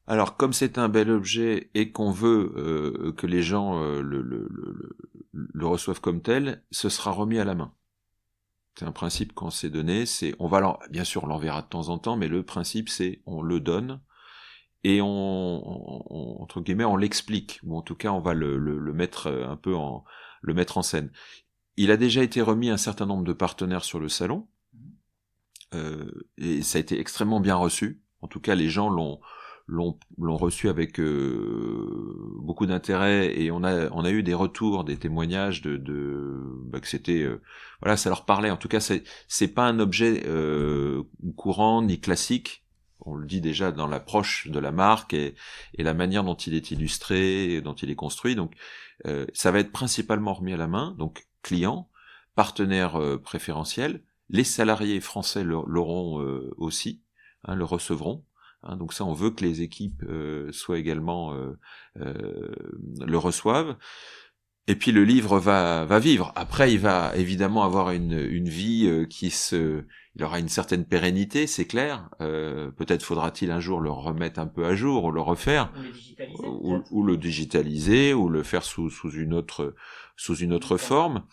Alors, comme c'est un bel objet et qu'on veut que les gens le reçoivent comme tel, ce sera remis à la main. C'est un principe qu'on s'est donné, c'est bien sûr on l'enverra de temps en temps, mais le principe c'est on le donne et entre guillemets on l'explique, ou en tout cas on va le mettre un peu le mettre en scène. Il a déjà été remis à un certain nombre de partenaires sur le salon, et ça a été extrêmement bien reçu. En tout cas, les gens l'ont reçu avec beaucoup d'intérêt, et on a eu des retours, des témoignages que c'était voilà, ça leur parlait. En tout cas, c'est pas un objet courant ni classique. On le dit déjà dans l'approche de la marque et la manière dont il est illustré, et dont il est construit. Donc, ça va être principalement remis à la main. Donc, clients, partenaires préférentiels. Les salariés français l'auront aussi, hein, le recevront. Hein, donc ça, on veut que les équipes soient également le reçoivent. Et puis le livre va vivre. Après, il va évidemment avoir une vie il aura une certaine pérennité, c'est clair. Peut-être faudra-t-il un jour le remettre un peu à jour, ou le refaire, Ou le digitaliser, peut-être. ou le digitaliser, ou le faire sous une autre forme.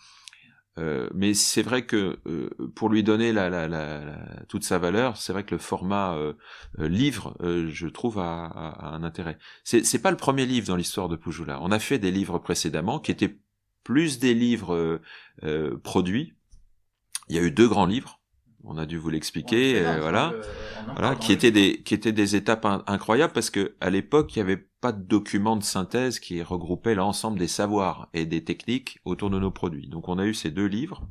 Mais c'est vrai que pour lui donner toute sa valeur, c'est vrai que le format livre, je trouve, a un intérêt. C'est pas le premier livre dans l'histoire de Poujoula. On a fait des livres précédemment qui étaient plus des livres produits. Il y a eu 2 grands livres. On a dû vous On le l'expliquer, présente, voilà. on en Voilà, parle dans le livre. qui étaient des étapes incroyables, parce que à l'époque, il n'y avait pas de document de synthèse qui regroupait l'ensemble des savoirs et des techniques autour de nos produits. Donc on a eu ces 2 livres.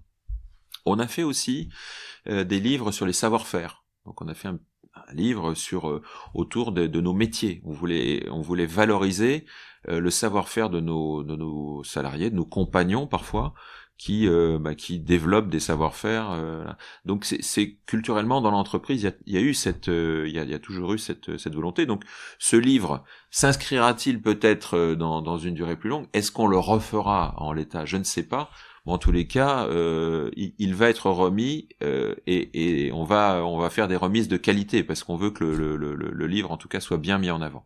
On a fait aussi des livres sur les savoir-faire. Donc on a fait un livre autour de nos métiers. On voulait valoriser le savoir-faire de nos salariés, de nos compagnons parfois, qui développent des savoir-faire. Voilà. Donc c'est culturellement dans l'entreprise, il y a eu il y a toujours eu cette volonté. Donc ce livre s'inscrira-t-il peut-être dans une durée plus longue? Est-ce qu'on le refera en l'état? Je ne sais pas. Bon, en tous les cas, il va être remis, et on va faire des remises de qualité, parce qu'on veut que le livre, en tout cas, soit bien mis en avant.